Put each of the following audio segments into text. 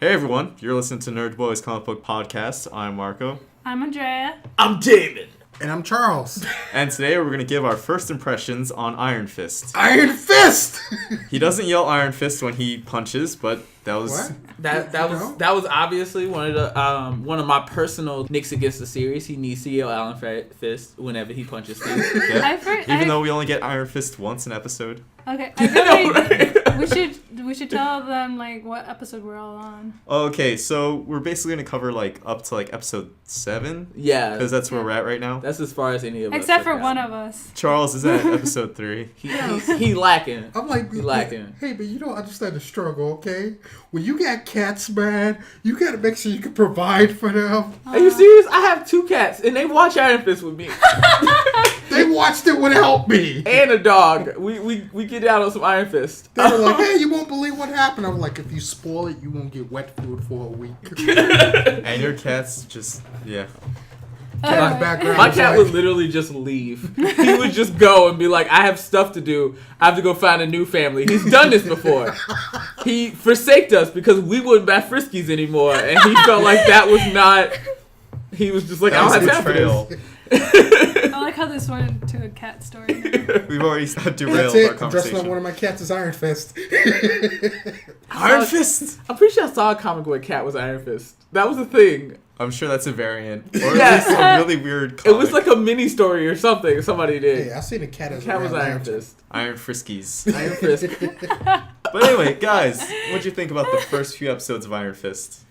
Hey everyone, you're listening to Nerd Boys Comic Book Podcast. I'm Marco. I'm Andrea. I'm David. And I'm Charles. And today we're going to give our first impressions on Iron Fist. Iron Fist! He doesn't yell Iron Fist when he punches, but that was... What? That was obviously one of my personal nicks against the series. He needs to yell Iron Fist whenever he punches things. Yeah. Even though we only get Iron Fist once an episode. Okay, I feel like we should tell them like what episode we're all on. Okay, so we're basically going to cover up to episode 7. Yeah. Because that's where we're at right now. That's as far as any of us. Except for one of us. Charles is at episode 3. He lacking. I'm like, he lacking. Hey, but you don't understand the struggle, okay? When you got cats, man, you gotta make sure you can provide for them. Are you serious? I have 2 cats, and they watch Iron Fist with me. They watched it without me. And a dog. We get down on some Iron Fist. They were like, hey, you won't believe what happened. I'm like, if you spoil it, you won't get wet food for a week. And your cat's just, yeah. My cat would literally just leave. He would just go and be like, I have stuff to do. I have to go find a new family. He's done this before. He forsaked us because we wouldn't buy Friskies anymore. And he felt like that was not... He was just like, I don't have time for this. I like how this went into a cat story. We've already derailed That's our it. conversation. Dressing up one of my cats as Iron Fist. Iron Fist! I'm pretty sure I saw a comic where a cat was Iron Fist. That was a thing. I'm sure that's a variant. Or at least a really weird comic. It was like a mini story or something somebody did. Yeah, I seen a cat as The cat was Iron Fist. Iron Friskies. Iron Fist. But anyway, guys, what'd you think about the first few episodes of Iron Fist?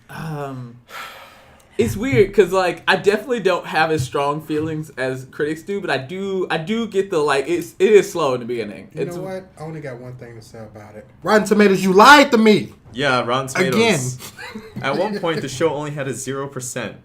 It's weird because I definitely don't have as strong feelings as critics do, but I do get the it is slow in the beginning. You know what? I only got one thing to say about it. Rotten Tomatoes, you lied to me. Yeah, Rotten Tomatoes. Again. At one point, the show only had a 0%.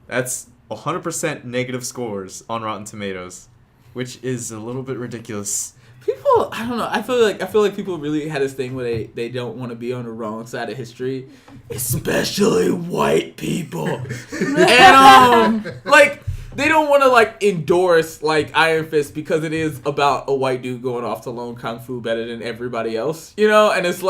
That's 100% negative scores on Rotten Tomatoes, which is a little bit ridiculous. People, I don't know. I feel like people really had this thing where they don't want to be on the wrong side of history, especially white people, and they don't want to endorse Iron Fist because it is about a white dude going off to learn kung fu better than everybody else, and it's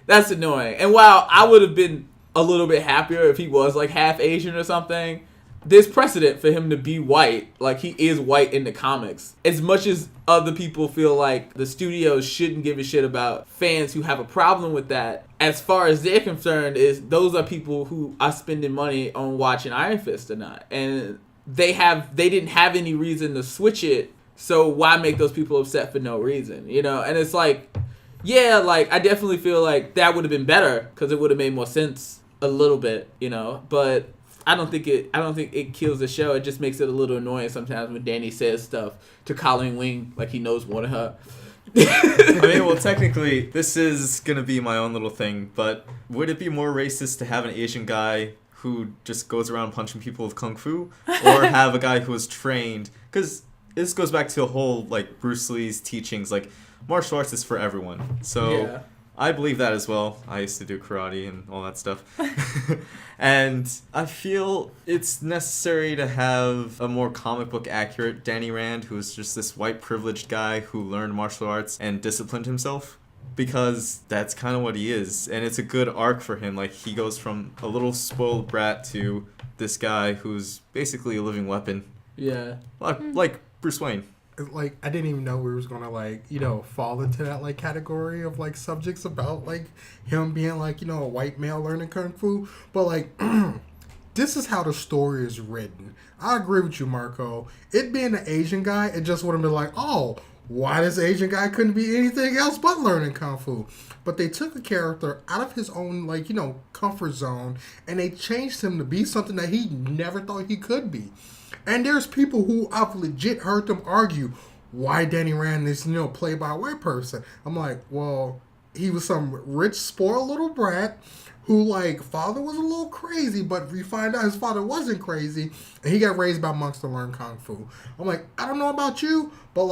that's annoying. And while I would have been a little bit happier if he was half Asian or something, there's precedent for him to be white. He is white in the comics. As much as other people feel like the studios shouldn't give a shit about fans who have a problem with that, as far as they're concerned, those are people who are spending money on watching Iron Fist or not. And they didn't have any reason to switch it, so why make those people upset for no reason? And it's yeah, I definitely feel like that would have been better because it would have made more sense a little bit, but I don't think it kills the show. It just makes it a little annoying sometimes when Danny says stuff to Colleen Wing like he knows one of her. I mean, well, technically, this is going to be my own little thing, but would it be more racist to have an Asian guy who just goes around punching people with kung fu, or have a guy who was trained? Because this goes back to the whole, Bruce Lee's teachings, martial arts is for everyone. So... Yeah. I believe that as well. I used to do karate and all that stuff. And I feel it's necessary to have a more comic book accurate Danny Rand, who is just this white privileged guy who learned martial arts and disciplined himself. Because that's kind of what he is. And it's a good arc for him. He goes from a little spoiled brat to this guy who's basically a living weapon. Yeah. Like Bruce Wayne. I didn't even know we was gonna fall into that category of subjects about him being a white male learning kung fu, but this is how the story is written. I agree with you, Marco. It being an Asian guy, it just would have been oh, why this Asian guy couldn't be anything else but learning kung fu? But they took a character out of his own comfort zone and they changed him to be something that he never thought he could be. And there's people who I've legit heard them argue why Danny Rand is, played by a white person. I'm well, he was some rich, spoiled little brat who, father was a little crazy, but we find out his father wasn't crazy, and he got raised by monks to learn kung fu. I'm I don't know about you, but,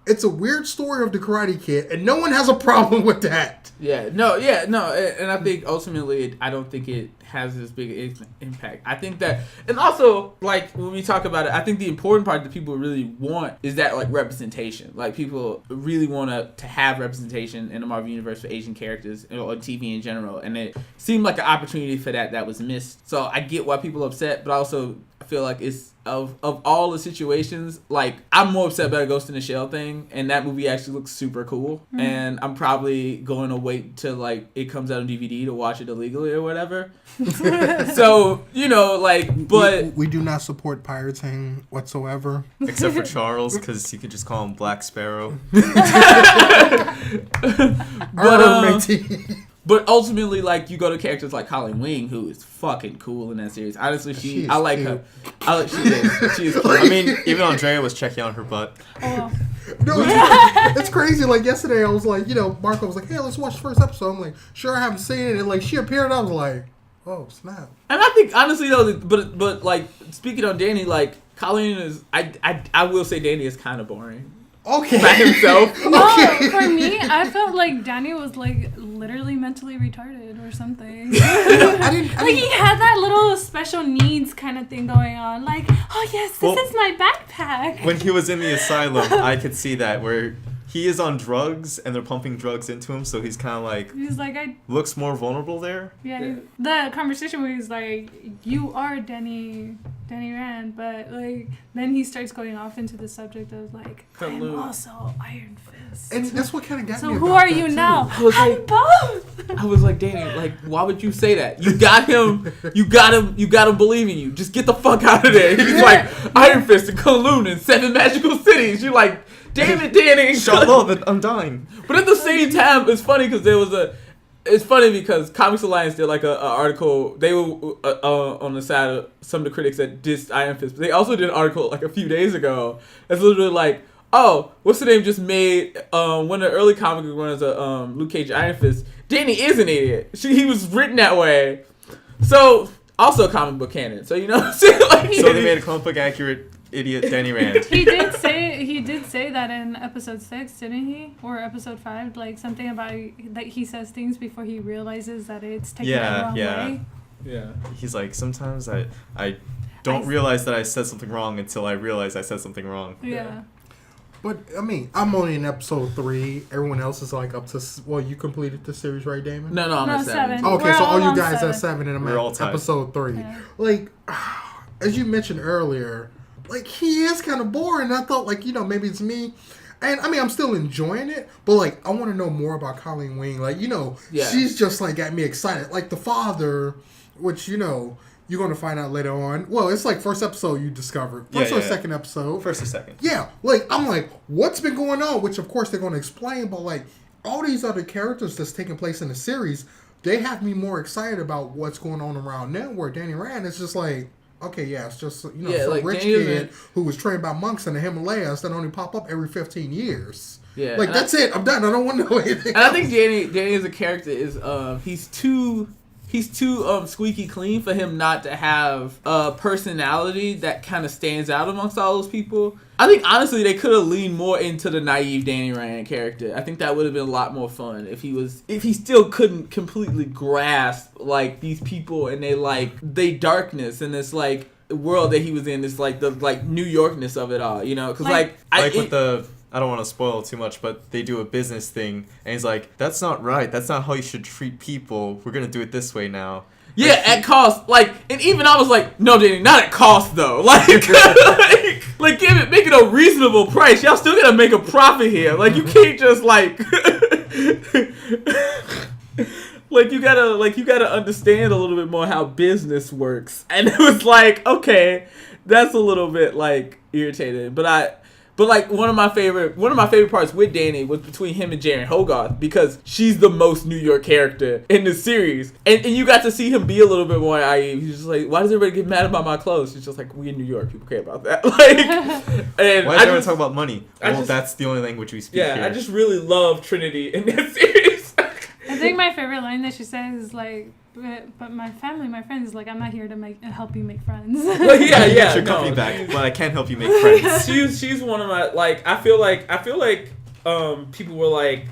it's a weird story of the Karate Kid, and no one has a problem with that. And I think ultimately, I don't think it has as big an impact. I think that, and also, like, when we talk about it, I think the important part that people really want is that, like, representation. Like, people really want to have representation in the Marvel Universe for Asian characters, or TV in general, and it seemed like an opportunity for that was missed. So I get why people are upset, but also I feel like it's, of all the situations, like, I'm more upset about a Ghost in the Shell thing, and that movie actually looks super cool, and I'm probably going to wait till, like, it comes out on DVD to watch it illegally or whatever. So, you know, like, but... We do not support pirating whatsoever. Except for Charles, because you could just call him Black Sparrow. But ultimately, like, you go to characters like Colleen Wing, who is fucking cool in that series. Honestly, I like her. She is cute. I mean, even Andrea was checking on her butt. Oh. No, it's crazy. Like, yesterday, I was like, you know, Marco was like, hey, let's watch the first episode. I'm like, sure, I haven't seen it. And, like, she appeared, and I was like, oh, snap. And I think, honestly, though, but like, speaking on Danny, like, Colleen is, I will say Danny is kind of boring. Okay. By himself. No, Okay. for me, I felt like Danny was like literally mentally retarded or something. I didn't. He had that little special needs kind of thing going on. Like, oh yes, this is my backpack. When he was in the asylum, I could see that, where he is on drugs and they're pumping drugs into him, so he's kind of like... He's like, looks more vulnerable there. Yeah. The conversation where he's like, you are Danny Rand, but like, then he starts going off into the subject of like, I'm also Iron Fist. And that's what kind of got so me. So who about are you too. now? I'm both. I was like, Danny, like, why would you say that? You got him. You got him believing you. Just get the fuck out of there. He's like, Iron Fist and Kowloon and 7 magical cities. You're like, damn it, Danny. Shut up, I'm dying. But at the same time, it's funny because it's funny because Comics Alliance did like a article. They were on the side of some of the critics that dissed Iron Fist, but they also did an article like a few days ago that's literally like, oh, what's the name just made one of the early comic book runners of Luke Cage Iron Fist. Danny is an idiot. He was written that way. So also comic book canon. So you know what I'm saying? Like, so they made a comic book accurate idiot Danny Rand. He did say that in episode 6, didn't he? Or episode 5, like something about that he says things before he realizes that it's taken the wrong way. Yeah. He's like, sometimes I don't realize that I said something wrong until I realize I said something wrong. Yeah. But I mean, I'm only in episode 3. Everyone else is like up to. Well, you completed the series, right, Damon? No, I'm at 7. Okay, We're so all you on guys 7. at 7, and I'm We're all at tied. episode 3. Yeah. Like, as you mentioned earlier, like, he is kind of boring. I thought, like, you know, maybe it's me. And, I mean, I'm still enjoying it, but, like, I want to know more about Colleen Wing. Like, you know, she's just, like, got me excited. Like, the father, which, you know, you're going to find out later on. Well, it's, like, first episode you discovered. First or second episode. First or second. Yeah. Like, I'm like, what's been going on? Which, of course, they're going to explain. But, like, all these other characters that's taking place in the series, they have me more excited about what's going on around them, where Danny Rand is just like... Okay, yeah, it's just, you know, some like rich kid who was trained by monks in the Himalayas that only pop up every 15 years. Yeah. Like, that's it. I'm done. I don't want to know anything And else. I think Danny as a character is he's too squeaky clean for him not to have a personality that kind of stands out amongst all those people. I think honestly they could have leaned more into the naive Danny Rand character. I think that would have been a lot more fun if he still couldn't completely grasp like these people and they darkness and this like world that he was in, this like the like New Yorkness of it all, you know? Because I don't want to spoil too much, but they do a business thing, and he's like, that's not right. That's not how you should treat people. We're going to do it this way now. Yeah, at cost. Like, and even I was like, no, Danny, not at cost, though. Like, like make it a reasonable price. Y'all still got to make a profit here. Like, you can't just, like... Like you gotta understand a little bit more how business works. And it was like, okay, that's a little bit, like, irritating. But like one of my favorite parts with Danny was between him and Jaren Hogarth, because she's the most New York character in the series, and you got to see him be a little bit more naive. He's just like, why does everybody get mad about my clothes? She's just like, we in New York, people care about that. Like, and why does everyone talk about money? Well, just, that's the only language we speak here. I just really love Trinity in that series. I think my favorite line that she says is like, but my family, my friends, like, I'm not here to help you make friends. Well, yeah, I can yeah. get your company back, but I can't help you make friends. She's one of my, like, I feel like people were like,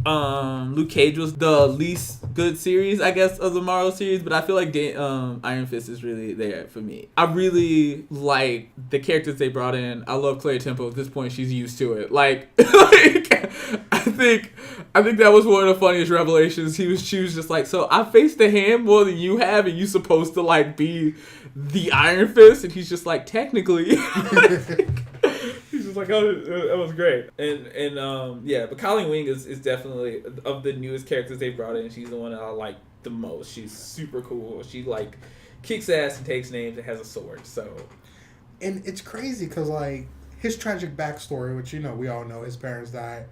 Luke Cage was the least good series, I guess, of the Marvel series, but I feel like Iron Fist is really there for me. I really like the characters they brought in. I love Claire Temple. At this point, she's used to it. Like I think that was one of the funniest revelations. She was just like, so I faced the hand more than you have, and you supposed to like be the Iron Fist, and he's just like, technically. He's just like, oh, that was great. And yeah, but Colleen Wing is definitely, of the newest characters they brought in, she's the one that I like the most. She's super cool. She like kicks ass and takes names and has a sword. So, and it's crazy because like his tragic backstory, which we all know, his parents died.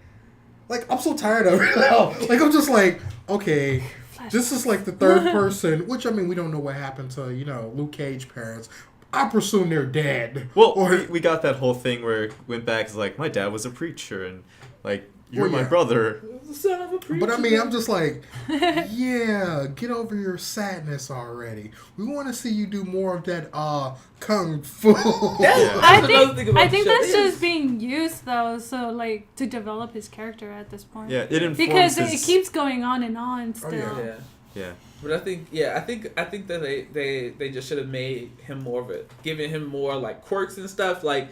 Like, I'm so tired of it now. Like, I'm just like, okay, this is like the third person, which I mean, we don't know what happened to Luke Cage parents. I presume they're dead. Well, we got that whole thing where it went back to like, my dad was a preacher, and like, you're my brother. Son of a preacher. But I mean, I'm just like, yeah, get over your sadness already. We want to see you do more of that kung fu. I think that's just being used though, so like to develop his character at this point. Yeah, it informs because it keeps going on and on still. Oh, yeah. But I think that they just should have made him more of it, given him more like quirks and stuff. Like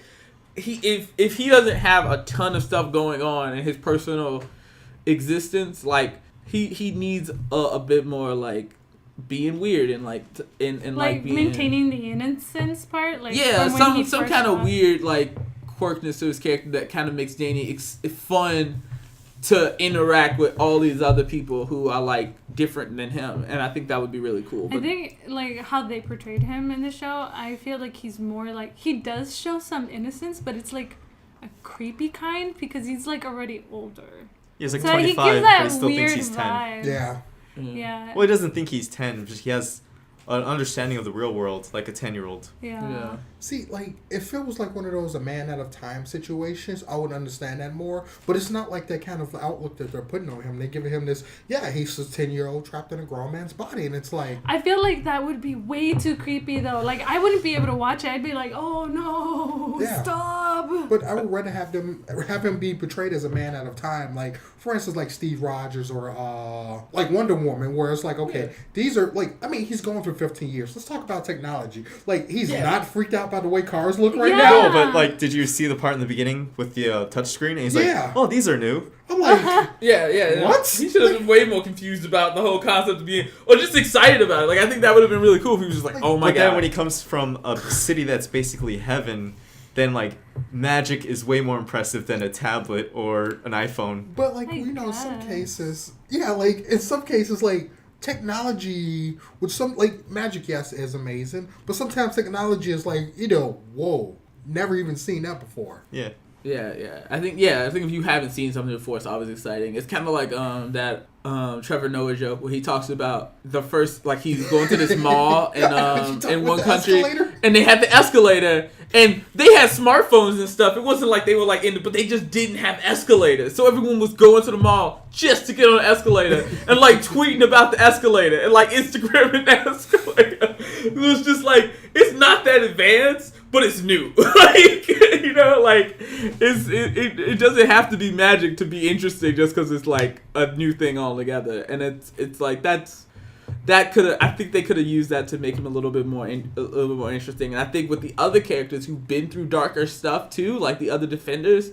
if he doesn't have a ton of stuff going on in his personal existence, like he needs a bit more like being weird and like like being, maintaining the innocence part. Like some kind of weird like quirkiness to his character that kind of makes Danny fun to interact with all these other people who are like different than him, and I think that would be really cool. But I think like how they portrayed him in the show, I feel like he's more like, he does show some innocence, but it's like a creepy kind because he's like already older. He's like so 25, but he still thinks he's 10. Vibe. Yeah. Yeah. Well, he doesn't think he's 10, just he has an understanding of the real world like a 10-year-old. Yeah. See, like, if it was like one of those a man out of time situations, I would understand that more. But it's not like that kind of outlook that they're putting on him. They're giving him this, he's a 10-year-old trapped in a grown man's body, and it's like, I feel like that would be way too creepy though. Like, I wouldn't be able to watch it. I'd be like, oh no, stop. But I would rather have him be portrayed as a man out of time. Like, for instance, like Steve Rogers or like Wonder Woman, where it's like, okay, these are like, I mean, he's going through 15 years. Let's talk about technology. Like, he's not freaked out by the way cars look right now. No, but like, did you see the part in the beginning with the touchscreen? And he's like, oh, these are new. I'm like, yeah. What? He should have been way more confused about the whole concept of being, or just excited about it. Like, I think that would have been really cool if he was just like, oh my god. But then when he comes from a city that's basically heaven, then like magic is way more impressive than a tablet or an iPhone. But like, in some cases, in some cases, like, technology with some, like, magic, yes, is amazing, but sometimes technology is like, whoa, never even seen that before. Yeah. I think if you haven't seen something before, it's always exciting. It's kind of like that Trevor Noah joke where he talks about the first, like, he's going to this mall in one country, and they had the escalator, and they had smartphones and stuff. It wasn't like they were like in it, but they just didn't have escalators. So everyone was going to the mall just to get on the escalator and like tweeting about the escalator and like Instagramming the escalator. It was just like, it's not that advanced, but it's new. Like, like it doesn't have to be magic to be interesting just because it's like a new thing altogether. And it's like I think they could have used that to make him a little bit more interesting. And I think with the other characters who've been through darker stuff too, like the other Defenders,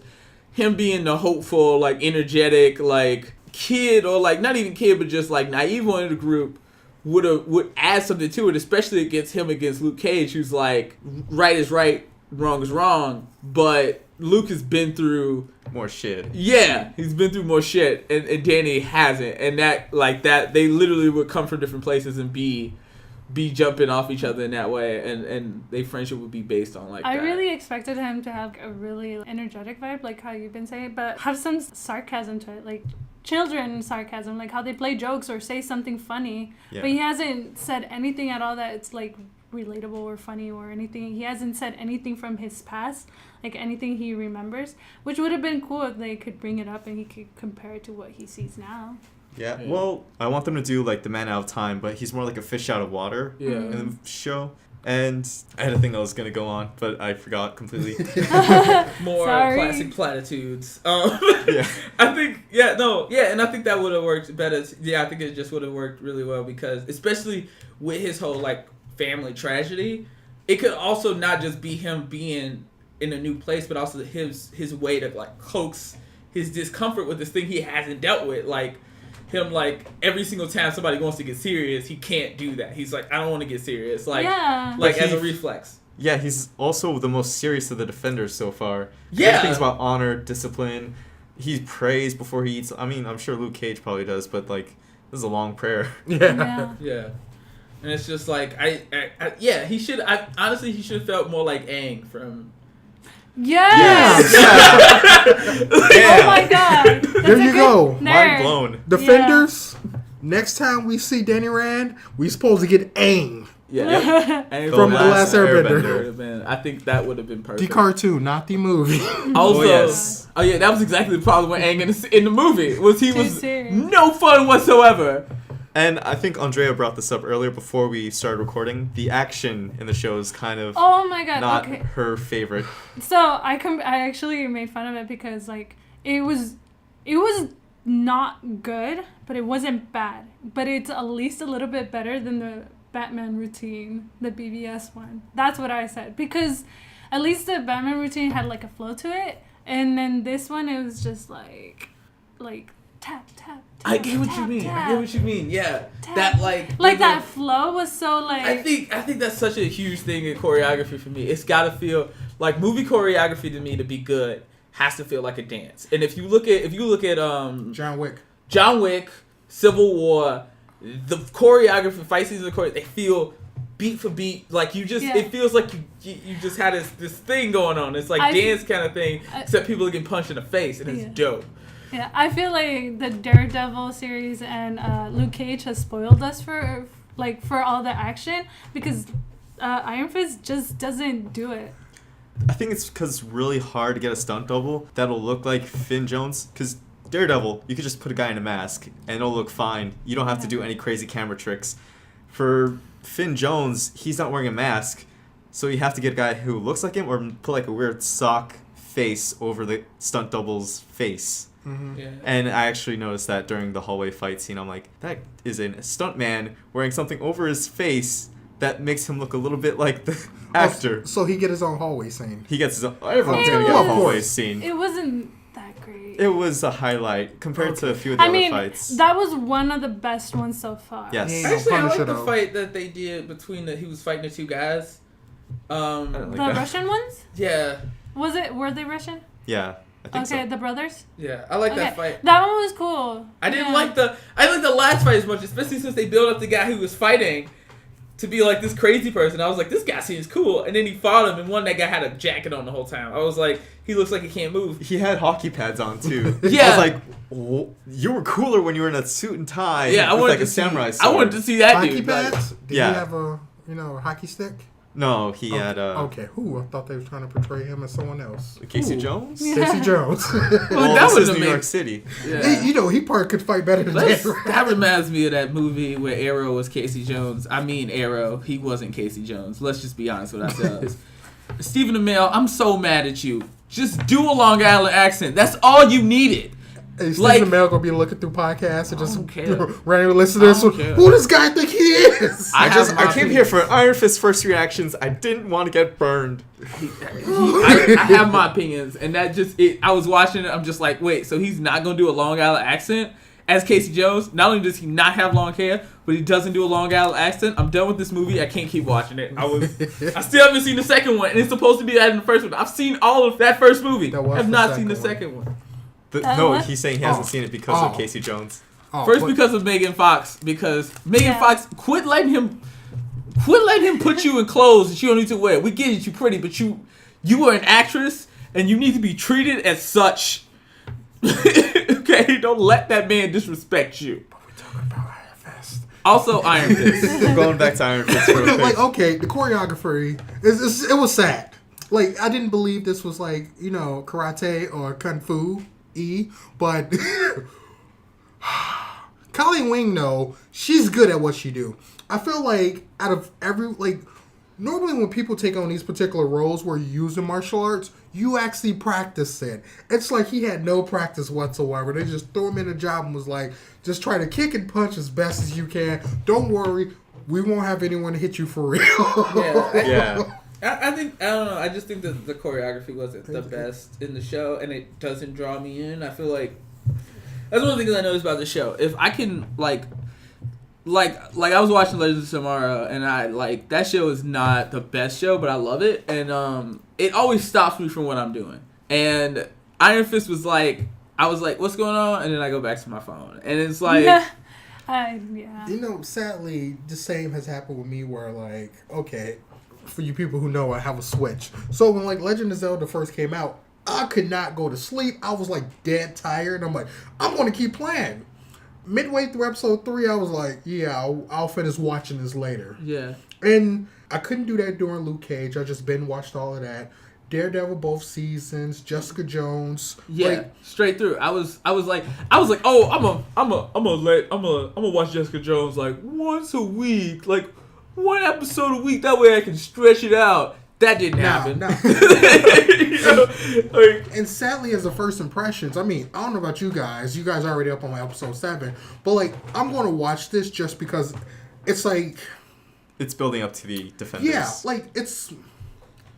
him being the hopeful, like, energetic, like, kid, or like not even kid, but just like naive one of the group, would add something to it, especially against Luke Cage, who's like, right is right, wrong is wrong, but Luke has been through more shit. Yeah, he's been through more shit, and Danny hasn't, and that they literally would come from different places and be jumping off each other in that way, and their friendship would be based on like that. I really expected him to have a really energetic vibe, like how you've been saying, but have some sarcasm to it, like children sarcasm, like how they play jokes or say something funny. But he hasn't said anything at all that it's like relatable or funny or anything. He hasn't said anything from his past, like anything he remembers, which would have been cool if they could bring it up and he could compare it to what he sees now. Yeah. Well, I want them to do like the man out of time, but he's more like a fish out of water in the show. And I had a thing I was gonna go on, but I forgot completely. More Sorry. classic platitudes. Yeah. I think, and I think that would have worked better. Yeah, I think it just would have worked really well because, especially with his whole like family tragedy, it could also not just be him being in a new place, but also his way to like coax his discomfort with this thing he hasn't dealt with, like. Him like every single time somebody wants to get serious, he can't do that. He's like, I don't want to get serious, like as a reflex. Yeah, he's also the most serious of the defenders so far. Yeah, he thinks about honor, discipline. He prays before he eats. I mean, I'm sure Luke Cage probably does, but like this is a long prayer. Yeah. And it's just like he should. Honestly, he should have felt more like Aang from. Yes! Yeah. Oh my god. That's There you go. nerd. Mind blown. Defenders, next time we see Danny Rand, we supposed to get Aang. Yeah, and From The Last Airbender. Man, I think that would have been perfect. The cartoon, not the movie. Also, yes. Oh yeah, that was exactly the problem with Aang in the movie. Was he Too was serious. no fun whatsoever. And I think Andrea brought this up earlier before we started recording. The action in the show is kind of Oh my god. not Okay. her favorite. So I actually made fun of it because like it was not good, but it wasn't bad. But it's at least a little bit better than the Batman routine, the BVS one. That's what I said because at least the Batman routine had like a flow to it, and then this one it was just like tap tap. I get what you mean. I get what you mean. Yeah, that like that flow was so like. I think that's such a huge thing in choreography for me. It's got to feel like movie choreography to me to be good has to feel like a dance. And if you look at John Wick, Civil War, the choreography, fight scenes, they feel beat for beat. Like you just, it feels like you just had this thing going on. It's like dance kind of thing, except people are getting punched in the face, and it's dope. Yeah, I feel like the Daredevil series and Luke Cage has spoiled us for all the action because Iron Fist just doesn't do it. I think it's because it's really hard to get a stunt double that'll look like Finn Jones. Because Daredevil, you could just put a guy in a mask and it'll look fine. You don't have to do any crazy camera tricks. For Finn Jones, he's not wearing a mask, so you have to get a guy who looks like him or put like a weird sock face over the stunt double's face. Mm-hmm. Yeah. And I actually noticed that during the hallway fight scene. I'm like, that is a stuntman wearing something over his face that makes him look a little bit like the actor. So he get his own hallway scene. He gets his own. Everyone's going to get a hallway scene. It wasn't that great. It was a highlight compared to a few of the other fights. That was one of the best ones so far. Yes. Actually, I like the fight that they did between he was fighting the two guys. I don't like the that. Russian ones? Yeah. Were they Russian? Yeah. I think so. The brothers? Yeah, I like that fight. That one was cool. I didn't like the last fight as much, especially since they built up the guy who was fighting to be like this crazy person. I was like, this guy seems cool, and then he fought him, and that guy had a jacket on the whole time. I was like, he looks like he can't move. He had hockey pads on too. Yeah. I was like, oh, you were cooler when you were in a suit and tie. Yeah, I with wanted like to a samurai sword. I wanted to see that hockey dude. pads? Did Yeah. he have a hockey stick? No, he had Okay, I thought they were trying to portray him as someone else. Casey Ooh. Jones. Casey Jones. Well, that this was is New amazing. York City. Yeah. He probably could fight better than That reminds me of that movie where Arrow was Casey Jones. I mean Arrow, he wasn't Casey Jones. Let's just be honest with ourselves. Stephen Amell, I'm so mad at you. Just do a Long Island accent. That's all you needed. Hey, Stephen Amell gonna be looking through podcasts and just care. randomly listen to this. Who does guy think he is? I came here for Iron Fist first reactions. I didn't want to get burned. I have my opinions, and that just I was watching it. I'm just like, wait, so he's not gonna do a Long Island accent as Casey Jones? Not only does he not have long hair, but he doesn't do a Long Island accent. I'm done with this movie. I can't keep watching it. I still haven't seen the second one, and it's supposed to be that in the first one. I've seen all of that first movie. I have not seen the second one. No, what? he's saying he hasn't seen it because of Casey Jones. Because of Megan Fox. Because Megan Fox, quit letting him put you in clothes that you don't need to wear. We get it, you pretty, but you are an actress and you need to be treated as such. Okay, don't let that man disrespect you. But we're talking about Iron Fist. Also, Iron Fist. Going back to Iron Fist real quick. Like, okay, the choreography it was sad. Like, I didn't believe this was like karate or kung fu but Colleen Wing, though, she's good at what she do. I feel like out of normally when people take on these particular roles where you use the martial arts, you actually practice it. It's like he had no practice whatsoever. They just threw him in a job and was like, just try to kick and punch as best as you can. Don't worry, we won't have anyone hit you for real. Yeah. I think, I don't know, I just think that the choreography wasn't the best in the show, and it doesn't draw me in. I feel like, that's one of the things I noticed about the show. If I can, like I was watching Legends of Tomorrow, and that show is not the best show, but I love it, and it always stops me from what I'm doing. And Iron Fist was like, I was like, what's going on? And then I go back to my phone, and it's like... Yeah. You know, sadly, the same has happened with me where, like, okay, for you people who know, I have a Switch. So when, like, Legend of Zelda first came out, I could not go to sleep. I was, like, dead tired. I'm like, I'm going to keep playing. Midway through episode 3, I was like, yeah, I'll finish watching this later. Yeah. And I couldn't do that during Luke Cage. I just binge watched all of that. Daredevil both seasons, Jessica Jones. Yeah, like, straight through. I was like, oh, I'm gonna watch Jessica Jones like once a week, like one episode a week. That way I can stretch it out. That didn't happen. No. You know, and sadly, as a first impressions, I mean, I don't know about you guys. You guys are already up on episode 7, but like, I'm going to watch this just because it's like, it's building up to the Defenders. Yeah, like it's.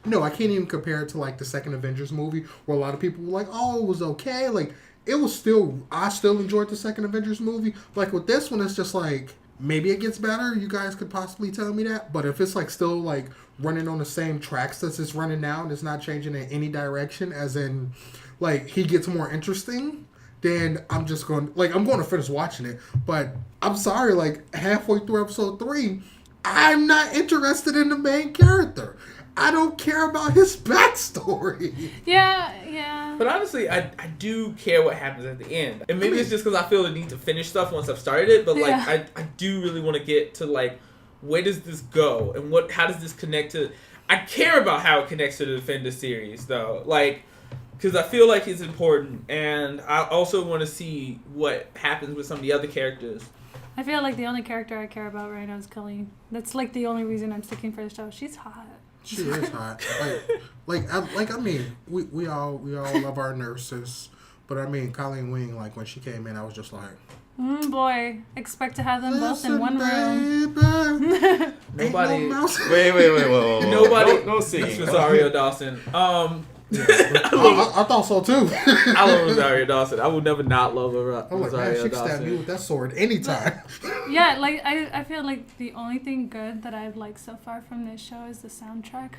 No, I can't even compare it to like the second Avengers movie where a lot of people were like, "Oh, it was okay." Like it was still, I still enjoyed the second Avengers movie. Like with this one, it's just like maybe it gets better. You guys could possibly tell me that. But if it's like still like running on the same tracks that it's running now and it's not changing in any direction, as in like he gets more interesting, then I'm just going I'm going to finish watching it. But I'm sorry, like halfway through episode 3, I'm not interested in the main character. I don't care about his backstory. Yeah. But honestly, I do care what happens at the end. And maybe it's just because I feel the need to finish stuff once I've started it. But like, I do really want to get to like, where does this go? And how does this connect to... I care about how it connects to the Defender series, though. Like, because I feel like it's important. And I also want to see what happens with some of the other characters. I feel like the only character I care about right now is Colleen. That's like the only reason I'm sticking for the show. She's hot. She is hot. I mean, we all love our nurses, but I mean, Colleen Wing, like when she came in, I was just like, boy, expect to have them both in one room. Nobody. Wait, whoa. Nobody. No singing. Rosario Dawson. Yeah. I thought so too. I love Rosario Dawson. I would never not love Rosario I'm like, man, she can stab me with that sword anytime. Yeah, like I feel like the only thing good that I've liked so far from this show is the soundtrack.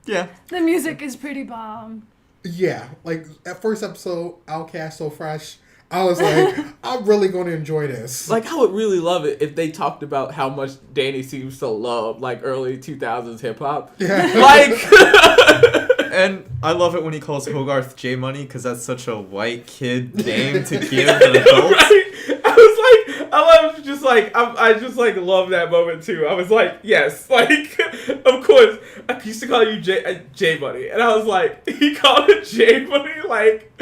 Yeah. The music is pretty bomb. Yeah, like at first episode, Outcast So Fresh, I was like, I'm really going to enjoy this. Like, I would really love it if they talked about how much Danny seems to love, like, early 2000s hip-hop. Yeah. Like... And I love it when he calls Hogarth J Money, because that's such a white kid name to give an adult. Right? I just love that moment too. I was like, yes, like, of course. I used to call you J Money, and I was like, he called it J Money, like,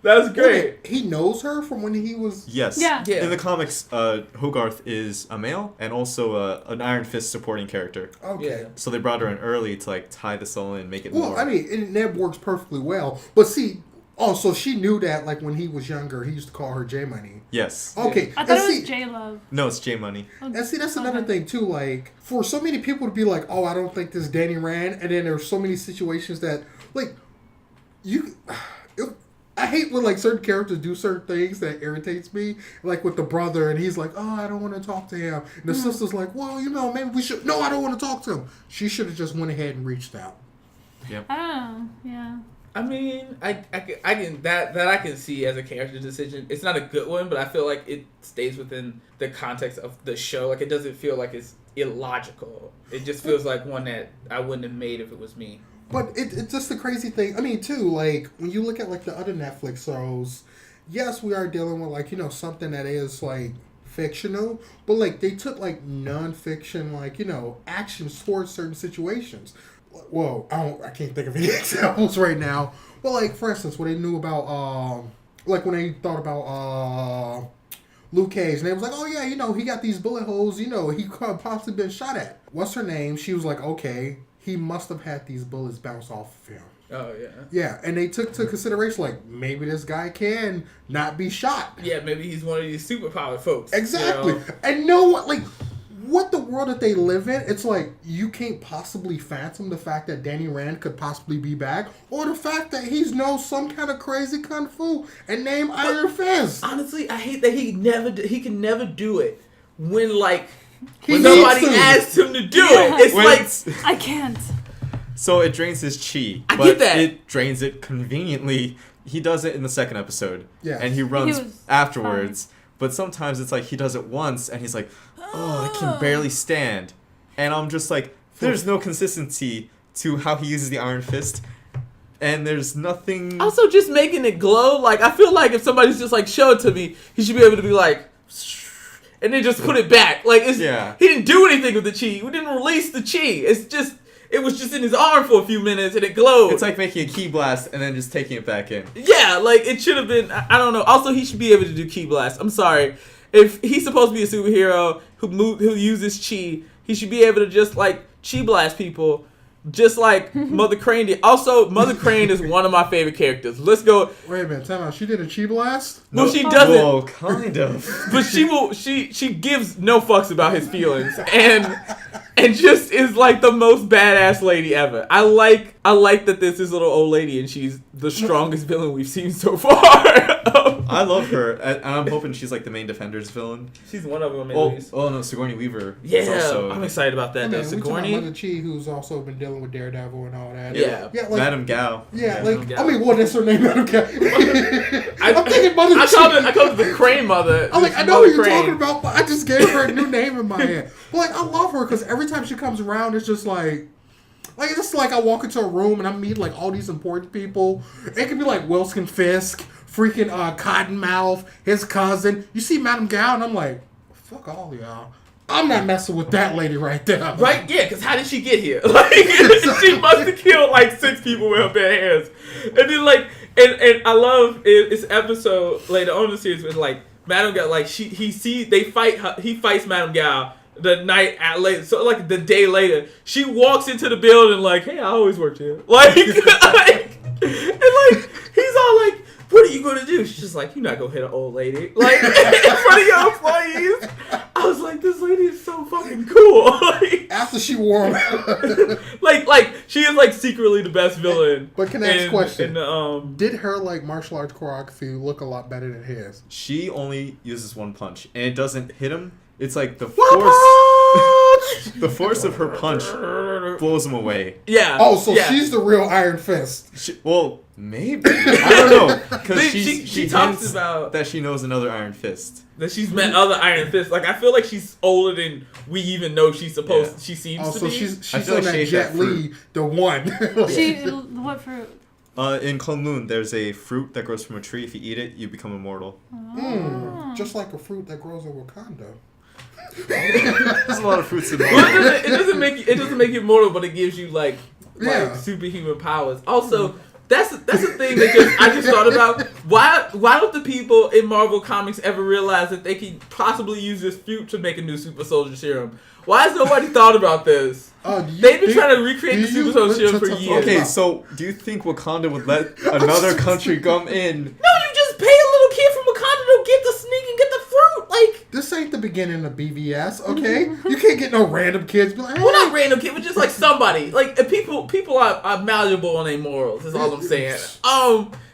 that's great. Well, he knows her from when he was. Yes. Yeah. In the comics, Hogarth is a male and also an Iron Fist supporting character. Okay. Yeah. So they brought her in early to like tie this all in, make it more. Well, I mean, and that works perfectly well. But see, so she knew that, like, when he was younger, he used to call her J Money. Yes. Okay. I thought it was J Love. No, it's J Money. And see, that's another thing, too. Like, for so many people to be like, oh, I don't think this Danny Rand, and then there's so many situations that, like, I hate when, like, certain characters do certain things that irritates me. Like, with the brother, and he's like, oh, I don't want to talk to him. And the sister's like, well, maybe we should. No, I don't want to talk to him. She should have just went ahead and reached out. Yep. Oh, yeah. I mean, I can see as a character decision. It's not a good one, but I feel like it stays within the context of the show. Like, it doesn't feel like it's illogical. It just feels like one that I wouldn't have made if it was me. But it's just the crazy thing. I mean, too, like, when you look at, like, the other Netflix shows, yes, we are dealing with, like, something that is, like, fictional, but, like, they took, like, non-fiction, like, actions towards certain situations. Well, I can't think of any examples right now. But, like, for instance, when they knew about, when they thought about, Luke Cage. And they was like, oh yeah, he got these bullet holes, he could have possibly been shot at. What's her name? She was like, okay, he must have had these bullets bounce off of him. Oh, yeah. Yeah, and they took to consideration, like, maybe this guy can not be shot. Yeah, maybe he's one of these superpowered folks. Exactly. And what the world that they live in, it's like, you can't possibly fathom the fact that Danny Rand could possibly be back, or the fact that he's knows some kind of crazy kung fu and named Iron Fist. Honestly, I hate that he can never do it when He somebody needs to. asks him to do Yeah. it. It's When like... it's- I can't. So it drains his chi, I but get that. it drains it conveniently. He does it in the second episode, Yes. and he runs He was afterwards. But sometimes it's like he does it once, and he's like, "Oh, I can barely stand," and I'm just like, "There's no consistency to how he uses the Iron Fist, and there's nothing." Also, just making it glow. I feel like if somebody's just show it to me, he should be able to be like, and then just put it back. Yeah. He didn't do anything with the chi. We didn't release the chi. It was just in his arm for a few minutes and it glowed. It's like making a key blast and then just taking it back in. Yeah, it should have been. I don't know. Also, he should be able to do ki blast. I'm sorry. If he's supposed to be a superhero who uses chi, he should be able to just chi blast people, just like Mother Crane did. Also, Mother Crane is one of my favorite characters. Let's go. Wait a minute, time out. She did a chi blast? Well, she doesn't. Well, kind of. But she will. She gives no fucks about his feelings, and just is the most badass lady ever. I like that there's this little old lady and she's the strongest villain we've seen so far. I love her, and I'm hoping she's the main Defenders villain. She's one of them at Oh, least. oh no, Sigourney Weaver. Yeah, is also, I'm excited about that. I Though mean, we talking about Sigourney. Mother Chi, who's also been dealing with Daredevil and all that. Yeah. Yeah, Madame Gao. Yeah, Madame Gao. I mean, what is her name? I'm thinking Mother I Chi. called it the Crane Mother. I'm like, I know Mother what you're Crane. talking about, but I just gave her a new name in my head. But I love her because every time she comes around, it's just it's just I walk into a room and I meet all these important people. It could be Wilson Fisk, freaking Cottonmouth, his cousin. You see Madame Gao, and I'm like, fuck all y'all. I'm not messing with that lady right there. Right? Yeah, because how did she get here? She must have killed 6 people with her bare hands. And then and I love this episode later on in the series when Madame Gao they fight her, he fights Madame Gao the night at later, so the day later she walks into the building hey, I always worked here, and he's all what are you gonna do? She's just you're not gonna hit an old lady in front of your employees. I was like, this lady is so fucking cool. After she wore him. She is secretly the best villain. But can I ask a question? In, Did her martial arts choreography look a lot better than his? She only uses one punch, and it doesn't hit him. It's the force. The force of her punch blows him away. Yeah. Oh, so yeah. she's the real Iron Fist. Well, maybe. I don't know. Because she talks hints about that she knows another Iron Fist. that she's met other Iron Fists. I feel like she's older than we even know she's supposed. Yeah. She seems Oh, to so be. she's I feel on like she that ate Jet that Li, the one. What fruit? In Kunlun, there's a fruit that grows from a tree. If you eat it, you become immortal. Just like a fruit that grows in Wakanda. There's a lot of fruits in Well, there. it doesn't make you immortal, but it gives you Yeah. superhuman powers. Also, that's the thing that I just thought about. Why don't the people in Marvel Comics ever realize that they could possibly use this fruit to make a new super soldier serum? Why has nobody thought about this? They've been trying to recreate the super soldier serum for years. Okay, so do you think Wakanda would let another country come in? No, you just pay a little kid from Wakanda to get the sneak and get the fruit. This ain't the beginning of BVS, okay? You can't get no random kids be like, hey. Well, not random kid, but just somebody. People are malleable on their morals. Is all I'm saying.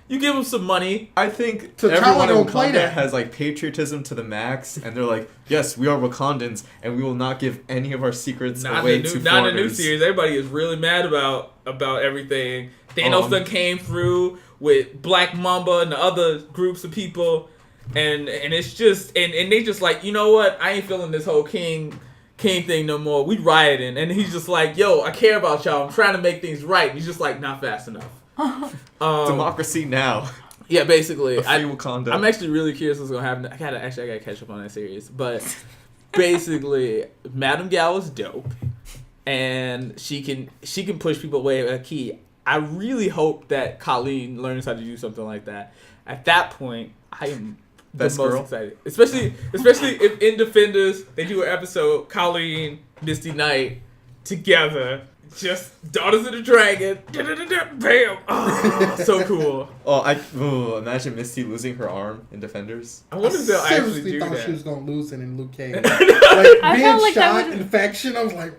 You give them some money. I think T'Challa everyone in don't play Wakanda that. has patriotism to the max, and they're like, yes, we are Wakandans, and we will not give any of our secrets away to Not in foreigners. the new series. Everybody is really mad about everything. Thanos done came through with Black Mamba and the other groups of people, and it's just and they just you know what? I ain't feeling this whole king thing no more. We rioting, and he's just yo, I care about y'all. I'm trying to make things right. And he's just not fast enough. Democracy now. Yeah, basically. A free Wakanda. I'm actually really curious what's gonna happen. I gotta catch up on that series. But basically, Madame Gao is dope, and she can push people away with a key. I really hope that Colleen learns how to do something like that. At that point, I am Best the most girl? excited. Especially if in Defenders they do an episode, Colleen, Misty Knight together. Just Daughters of the Dragon. Bam! Oh, so cool. Imagine Misty losing her arm in Defenders. I wonder if they'll actually seriously do thought that. she was gonna lose it in Luke Cage. I Being felt like that shot, would've- infection. I was like,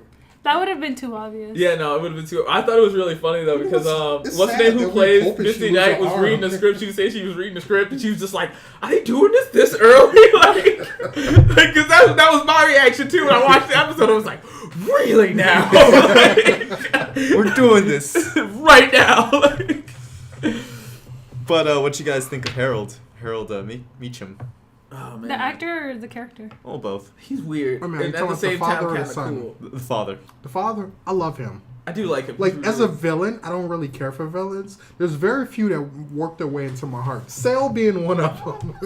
That would have been too obvious. Yeah, no, it would have been too. I thought it was really funny though because It's what's the sad name that who we're plays hoping Misty she Knight lose was her reading the arm. script. She was saying she was reading the script and she was just like, "Are they doing this early?" Because that was my reaction too when I watched the episode. I was like, "Really now? We're doing this." right now." But what you guys think of Harold? Harold Meacham. Oh man, The actor or the character? Oh, both. he's weird. I mean, and you at the talking same about the time, father or kind the of son? cool. The father. the father, I love him. I do like him. Like, He's as a really- villain, I don't really care for villains. There's very few that work their way into my heart. Sale being one of them.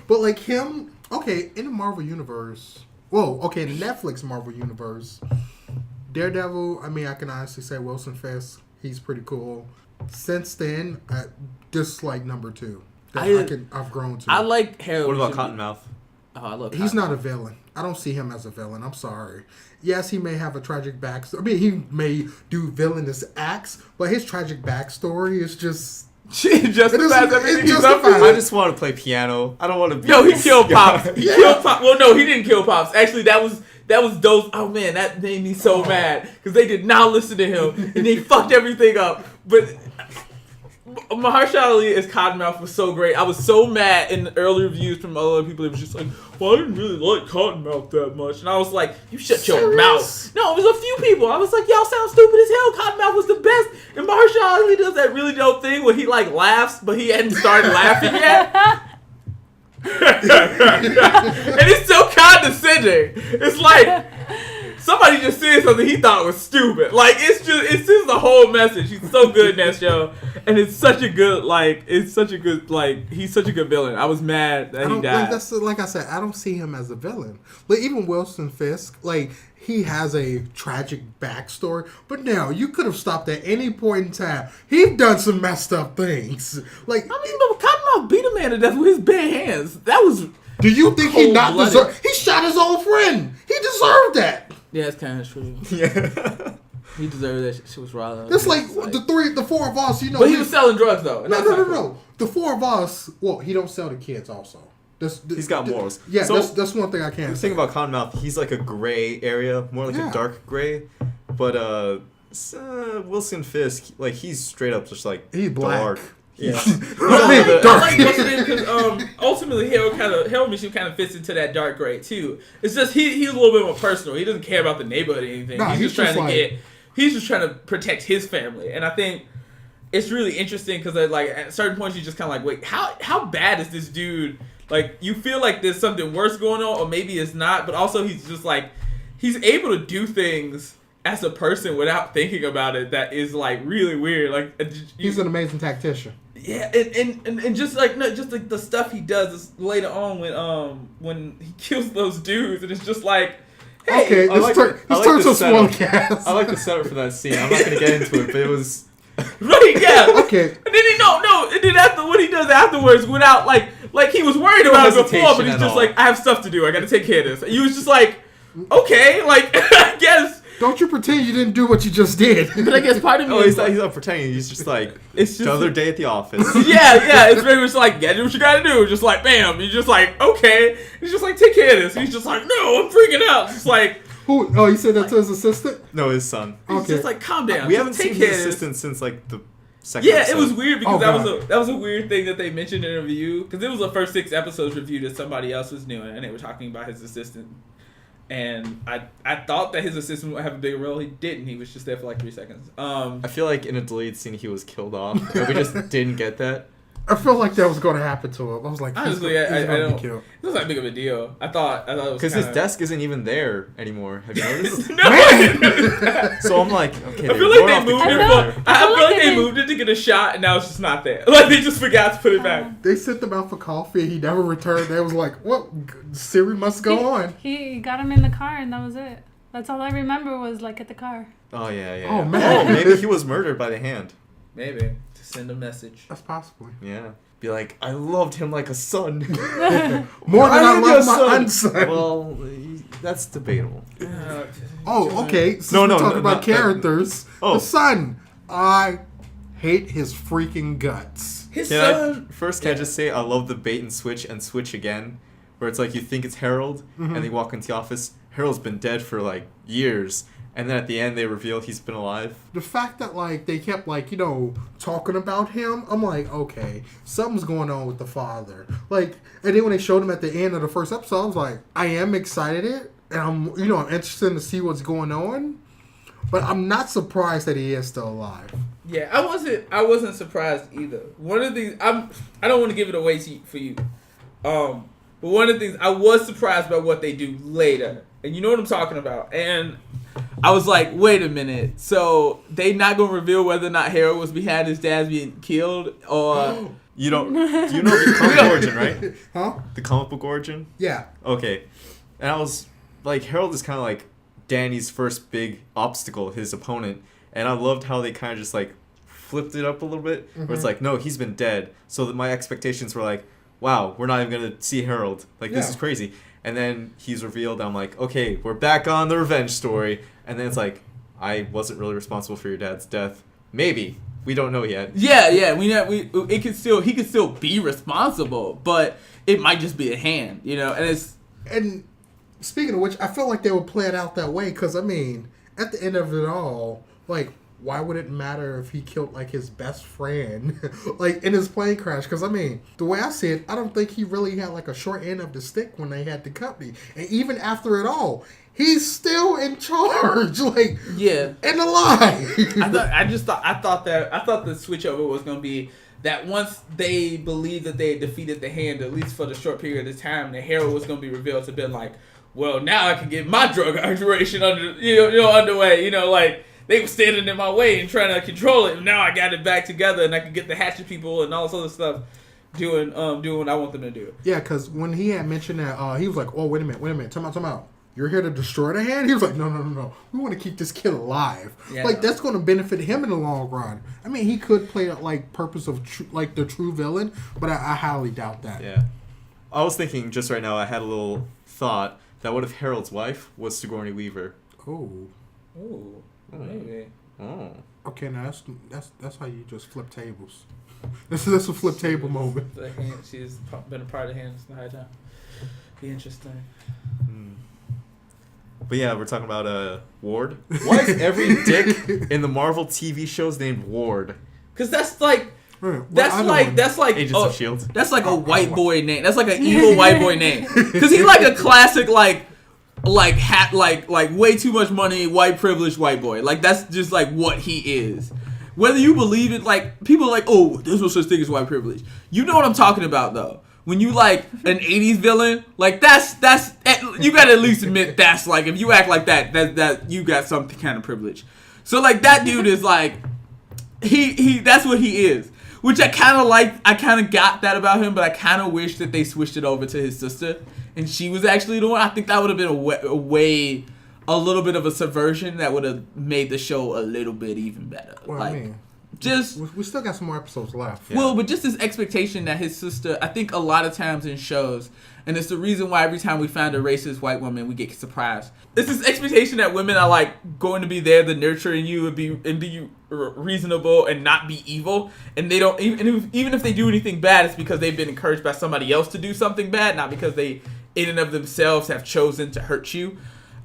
But, like, him, okay, in the Marvel Universe, in the Netflix Marvel Universe, Daredevil, I mean, I can honestly say Wilson Fisk, he's pretty cool. Since then, this is, like, number 2 that I've grown to. I like Harold. What about Cottonmouth? Oh, I love. He's Cottonmouth. not a villain. I don't see him as a villain. I'm sorry. Yes, he may have a tragic backstory. I mean, he may do villainous acts, but his tragic backstory is just... Justifies everything he's justifies. up I just want to play piano. I don't want to be. Yo, he killed Pops. He Yeah. killed Pops. Well, no, he didn't kill Pops. Actually, that was those. Oh man, that made me so mad because they did not listen to him and they fucked everything up. But Mahershala Ali as Cottonmouth was so great. I was so mad in the early reviews from other people. It was just like, well, I didn't really like Cottonmouth that much, and I was like, you shut your Serious? mouth. No, it was a few people. I was like, y'all sound stupid as hell. Cottonmouth was the best. And Mahershala Ali does that really dope thing where he like laughs, but he hadn't started laughing yet. And it's so condescending. It's like somebody just said something he thought was stupid. Like it's just the whole message. He's so good in that show, and it's such a good he's such a good villain. I was mad that he died. Like I said, I don't see him as a villain. Like, even Wilson Fisk, like, he has a tragic backstory, but now you could have stopped at any point in time. He's done some messed up things. Like, I mean, but Cottonmouth beat a man to death with his bare hands. That was do you think he not cold-blooded. deserve? He shot his old friend. He deserved that. yeah, it's kind of true. Yeah. He deserved that. She was wrong. It's like the four of us. You know, But he was selling drugs though. and that's not cool. No. The four of us. Well, he don't sell to kids. Also, He's got morals. Yeah, So- that's one thing I can't. The thing about Cottonmouth, he's like a gray area, more like Yeah. a dark gray. But Wilson Fisk, like he's straight up just like He's black. dark. Yeah. I Dark. like what's it because ultimately Harold Meacham kind of fits into that dark gray too. It's just he's a little bit more personal. He doesn't care about the neighborhood or anything. Nah, he's just trying just to like- he's just trying to protect his family. And I think it's really interesting because like at certain points you just kind of like, wait, how bad is this dude? Like you feel like there's something worse going on, or maybe it's not. But also he's just like he's able to do things as a person without thinking about it. That is like really weird. Like He's an amazing tactician. yeah, and just like the stuff he does is later on when he kills those dudes, and it's just like, hey, Okay, I this like turns the- I like to the a small setup. cast. I like the setup for that scene. I'm not gonna get into it, but it was. right, yeah, Okay. And then and then after what he does afterwards, without like he was worried No about it before, hesitation but he's at just all. like, I have stuff to do, I got to take care of this. And you was just like, okay, like I guess, Don't you pretend you didn't do what you just did. but I guess part of me, Oh, is he's like, not pretending. He's just like it's just the other day at the office. yeah, it's very much like, yeah, do what you gotta do. Just like, bam. You're just like, okay. He's just like, take care of this. And he's just like, no, I'm freaking out. It's just like, Who? Oh, you said that to his assistant? No, his son. he's Okay. just like, calm down. We Just haven't take seen care his of this. assistant since like the second. Yeah, episode. it was weird because Oh, that was a weird thing that they mentioned in a review because it was the first 6 episodes review that somebody else was doing, and they were talking about his assistant. And I thought that his assistant would have a bigger role. He didn't. He was just there for like 3 seconds. I feel like in a deleted scene he was killed off, and we just didn't get that. I felt like that was going to happen to him. I was like, Honestly, he's I gonna don't. be killed. It was not big of a deal. I thought it was Because his kinda- desk isn't even there anymore. Have you noticed? No. Man! So I'm like, okay. I feel like wrote they off the moved it. character. For, I feel like they they- moved it to get a shot, and now it's just not there. Like they just forgot to put it back. They sent him out for coffee. He never returned. They was like, what? Siri must go on. He got him in the car, and that was it. That's all I remember was like at the car. Oh yeah. Oh, Oh man. maybe he was murdered by the hand. Maybe to send a message. That's possibly. Yeah. be like, I loved him like a son. More than I am your love my unson. Well, that's debatable. Oh, okay. Since No, we're no, talking no, about not- characters. Oh. The son. I hate his freaking guts. His Can son. I just say I love the bait and switch again, where it's like you think it's Harold, and they walk into the office. Harold's been dead for like years, and then at the end they reveal he's been alive. The fact that like they kept like talking about him, I'm like, okay, something's going on with the father. Like, and then when they showed him at the end of the first episode, I was like, I am excited, and I'm I'm interested to see what's going on, but I'm not surprised that he is still alive. Yeah, I wasn't surprised either. One of the things I don't want to give it away for you, but one of the things I was surprised by what they do later, and you know what I'm talking about. And I was like, wait a minute, so they not gonna reveal whether or not Harold was behind his dad's being killed, or You know the comic origin, right? Huh? The comic book origin. Yeah. Okay, and I was like, Harold is kind of like Danny's first big obstacle, his opponent, and I loved how they kind of just like flipped it up a little bit, where it's like, no, he's been dead, so that my expectations were like, wow, we're not even gonna see Harold, like this Yeah. is crazy, and then he's revealed. I'm like, okay, we're back on the revenge story, and then it's like, I wasn't really responsible for your dad's death. Maybe we don't know yet. yeah, he could still be responsible, but it might just be a hand, and it's. And speaking of which, I feel like they would play it out that way because, I mean, at the end of it all, like, why would it matter if he killed, like, his best friend, like, in his plane crash? Because, I mean, the way I see it, I don't think he really had, like, a short end of the stick when they had the company. And even after it all, he's still in charge, like, Yeah. and alive. I thought the switch over was going to be that once they believed that they had defeated the hand, at least for the short period of time, the Harold was going to be revealed to be like, well, now I can get my drug operation underway. Like, they were standing in my way and trying to control it, and now I got it back together, and I can get the hatchet people and all this other stuff doing what I want them to do. Yeah, because when he had mentioned that, he was like, oh, wait a minute, time out. You're here to destroy the hand? He was like, no. We want to keep this kid alive. Yeah, like, that's going to benefit him in the long run. I mean, he could play, like, purpose of, the true villain, but I highly doubt that. Yeah, I was thinking just right now. I had a little thought that what if Harold's wife was Sigourney Weaver? Oh. Ooh, maybe. Oh. Okay, now that's how you just flip tables. This is a flip table moment. The hand, she's been a part of the hands the entire time. Be interesting. But yeah, we're talking about Ward. Why is every dick in the Marvel TV shows named Ward? Because that's like Agents of Shield. That's like a white boy name. That's like an evil white boy name. Because he's like a classic like way too much money, white privileged white boy. Like that's just like what he is. Whether you believe it, like people are like, oh, there's no such thing as white privilege. You know what I'm talking about though. When you like an 80s villain, like that's you gotta at least admit that's like if you act like that you got some kind of privilege. So like that dude is like he that's what he is. Which I kind of got that about him, but I kind of wish that they switched it over to his sister and she was actually the one. I think that would have been a little bit of a subversion that would have made the show a little bit even better. Well, like, I mean, just we still got some more episodes left. Yeah. well, but just this expectation that his sister, I think a lot of times in shows, and it's the reason why every time we find a racist white woman, we get surprised. It's this expectation that women are like going to be there to nurture you and be reasonable and not be evil, and they don't even if they do anything bad, it's because they've been encouraged by somebody else to do something bad, not because they in and of themselves have chosen to hurt you.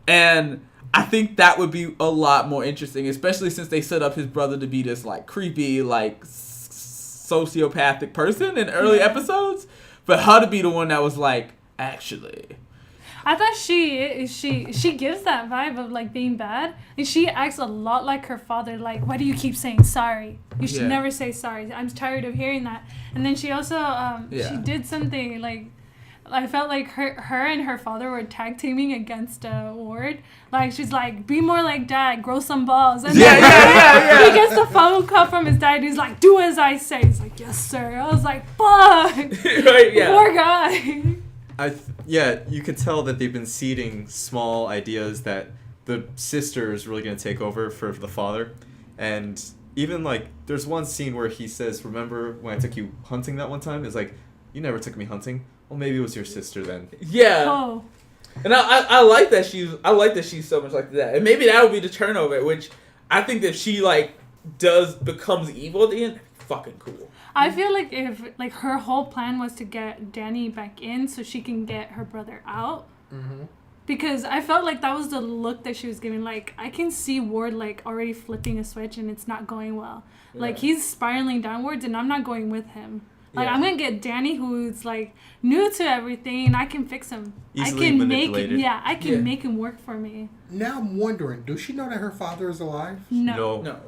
And I think that would be a lot more interesting, especially since they set up his brother to be this like creepy, like sociopathic person in early episodes, but her to be the one that was like, actually. I thought she gives that vibe of like being bad, and she acts a lot like her father. Like, why do you keep saying sorry? You should never say sorry. I'm tired of hearing that. And then she also she did something like. I felt like her and her father were tag teaming against Ward. Like, she's like, be more like dad, grow some balls. And then he gets the phone call from his dad. He's like, do as I say. He's like, yes, sir. I was like, fuck. Right, yeah. Poor guy. You could tell that they've been seeding small ideas that the sister is really going to take over for the father. And even like there's one scene where he says, "Remember when I took you hunting that one time?" It's like, you never took me hunting. Well, maybe it was your sister then. Yeah. Oh. And I like that she's so much like that. And maybe that would be the turnover, which I think that she like becomes evil at the end, fucking cool. I feel like if like her whole plan was to get Danny back in so she can get her brother out. Mm-hmm. Because I felt like that was the look that she was giving. Like, I can see Ward, like, already flipping a switch and it's not going well. Yeah. Like, he's spiraling downwards and I'm not going with him. Like, I'm going to get Danny, who's, like, new to everything, and I can fix him. Easily I can manipulated. make him work for me. Now I'm wondering, does she know that her father is alive? No.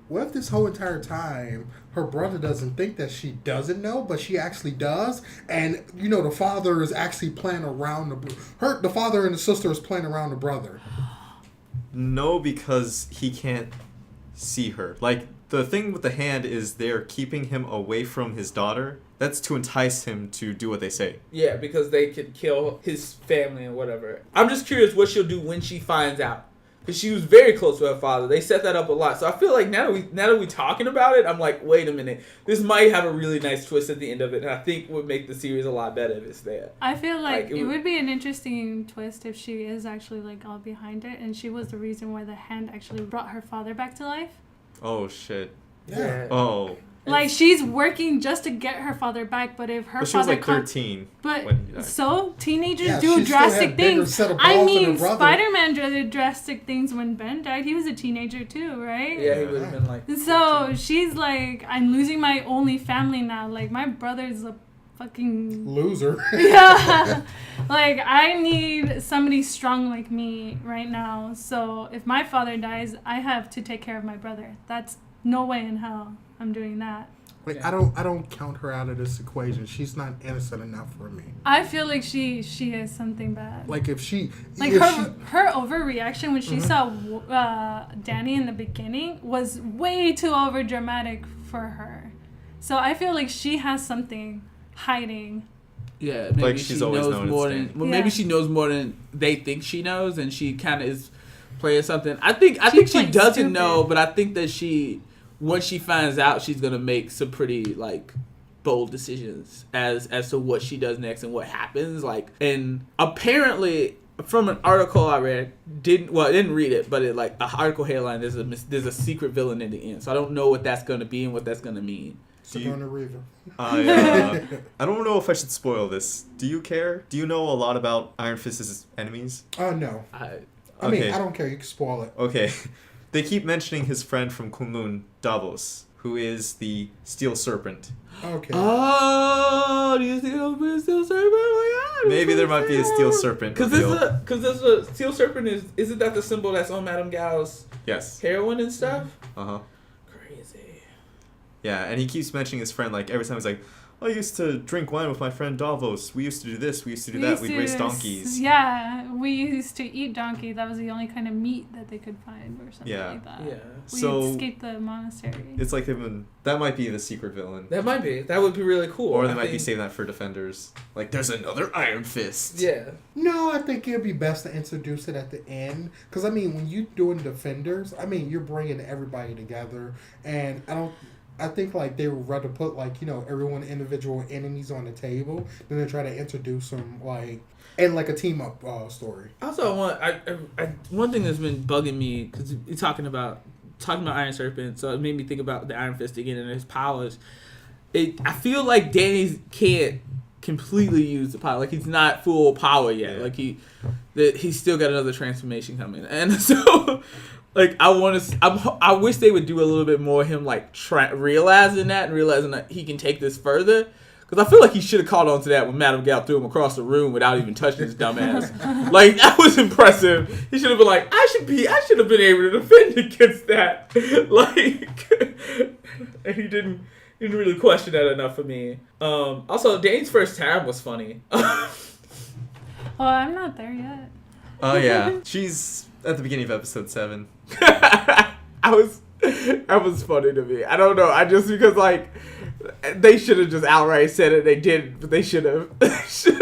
What if this whole entire time her brother doesn't think that she doesn't know, but she actually does, and you know the father is actually playing around the father and the sister is playing around the brother? No, because he can't see her. Like, the thing with the hand is they're keeping him away from his daughter. That's to entice him to do what they say. Yeah, because they could kill his family and whatever. I'm just curious what she'll do when she finds out. Because she was very close to her father. They set that up a lot. So I feel like now that we're talking about it, I'm like, wait a minute. This might have a really nice twist at the end of it. And I think would make the series a lot better if it's there. I feel like it would be an interesting twist if she is actually like all behind it. And she was the reason why the hand actually brought her father back to life. Oh, shit. Yeah. Oh. Like, she's working just to get her father back, but if her but father... she was like 13 But, when he died. so, teenagers Yeah, do she still drastic had bigger things. set of I balls than mean, her brother. Spider-Man did drastic things when Ben died. He was a teenager too, right? Yeah, he would have been like... So, she's like, I'm losing my only family now. Like, my brother's a fucking... Loser. Yeah. Like, I need somebody strong like me right now. So, if my father dies, I have to take care of my brother. That's no way in hell I'm doing that. Like, I don't count her out of this equation. She's not innocent enough for me. I feel like she is something bad. Like if she her overreaction when she saw Danny in the beginning was way too over dramatic for her. So I feel like she has something hiding. Yeah, maybe like she's always known more than maybe she knows more than they think she knows, and she kind of is playing something. I think she doesn't stupid. know, but I think that once she finds out, she's gonna make some pretty like bold decisions as to what she does next and what happens. Like, and apparently from an article I read, I didn't read it, but it like the article headline, there's a secret villain in the end. So I don't know what that's gonna be and what that's gonna mean. Sigourney Weaver. I don't know if I should spoil this. Do you care? Do you know a lot about Iron Fist's enemies? Oh no. I mean, I don't care. You can spoil it. Okay. They keep mentioning his friend from Kunlun, Davos, who is the Steel Serpent. Okay. Oh, do you see a Steel Serpent? Oh my God! Maybe there might be a Steel Serpent. Because there's a Steel Serpent isn't that the symbol that's on Madame Gao's heroin and stuff? Uh-huh. Crazy. Yeah, and he keeps mentioning his friend, like, every time he's like, I used to drink wine with my friend Davos. We used to do this. We used to do that. We'd race donkeys. Yeah, we used to eat donkey. That was the only kind of meat that they could find or something like that. Yeah. We escaped the monastery. It's like that might be the secret villain. That might be. That would be really cool. Or they might be saving that for Defenders. Like, there's another Iron Fist. Yeah. No, I think it'd be best to introduce it at the end. Because, I mean, when you're doing Defenders, I mean, you're bringing everybody together. And I think, like, they would rather put, like, you know, everyone individual enemies on the table than to try to introduce them, like, in, like, a team-up story. Also, one thing that's been bugging me, because you're talking about Iron Serpent, so it made me think about the Iron Fist again and his powers. I feel like Danny can't completely use the power. Like, he's not full power yet. Yeah. Like, he's still got another transformation coming. And so... Like, I wish they would do a little bit more of him, like, realizing that he can take this further. Because I feel like he should have caught on to that when Madame Gao threw him across the room without even touching his dumb ass. Like, that was impressive. He should have been like, I should have been able to defend against that. Like, and he didn't really question that enough for me. Also, Dane's first time was funny. Oh, I'm not there yet. Oh, yeah. She's at the beginning of episode 7. That was funny to me. I don't know. Because like they should have just outright said it. They didn't, but they should have. Said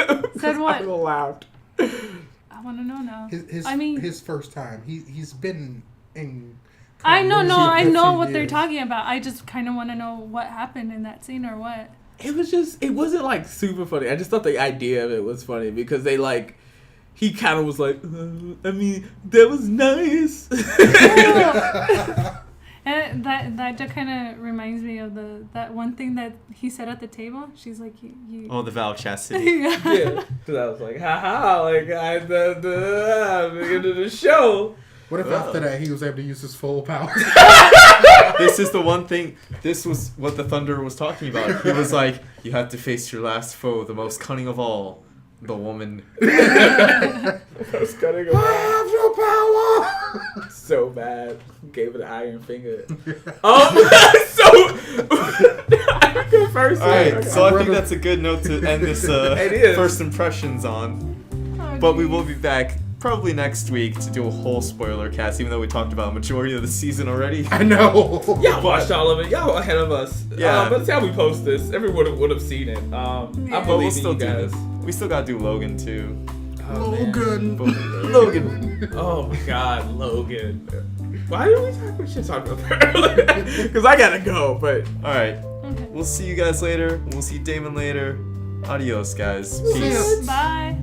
what? I would have laughed. I want to know now. His first time. He's been in I know He what they're is. talking about. I just kind of want to know what happened in that scene or what. It wasn't like super funny. I just thought the idea of it was funny because they like, he kind of was like, I mean, that was nice. And that just kind of reminds me of that one thing that he said at the table. She's like, you. Oh, the vow of chastity. Yeah. Yeah, because I was like, haha, like I'm into the show. What if after that he was able to use his full power? This is the one thing. This was what the Thunder was talking about. He was like, you have to face your last foe, the most cunning of all, the woman. I was cutting him I off have your power. so bad. Gave it an iron finger. So I go first. Alright, so I think rather- that's a good note to end this It is. first impressions on. Oh, But we geez. will be back probably next week to do a whole spoiler cast, even though we talked about a majority of the season already. I know. Y'all watched all of it. Y'all ahead of us. Yeah. By the time we post this, everyone would have seen it. I But we'll believe in still you do guys. this. We still gotta do Logan too. Oh, man. Logan. But Logan. Oh my God, Logan. Why did we talk? We should talk about that earlier. Because I gotta go. But Alright, Okay. we'll see you guys later. We'll see Damon later. Adios, guys. See ya. Peace. Bye.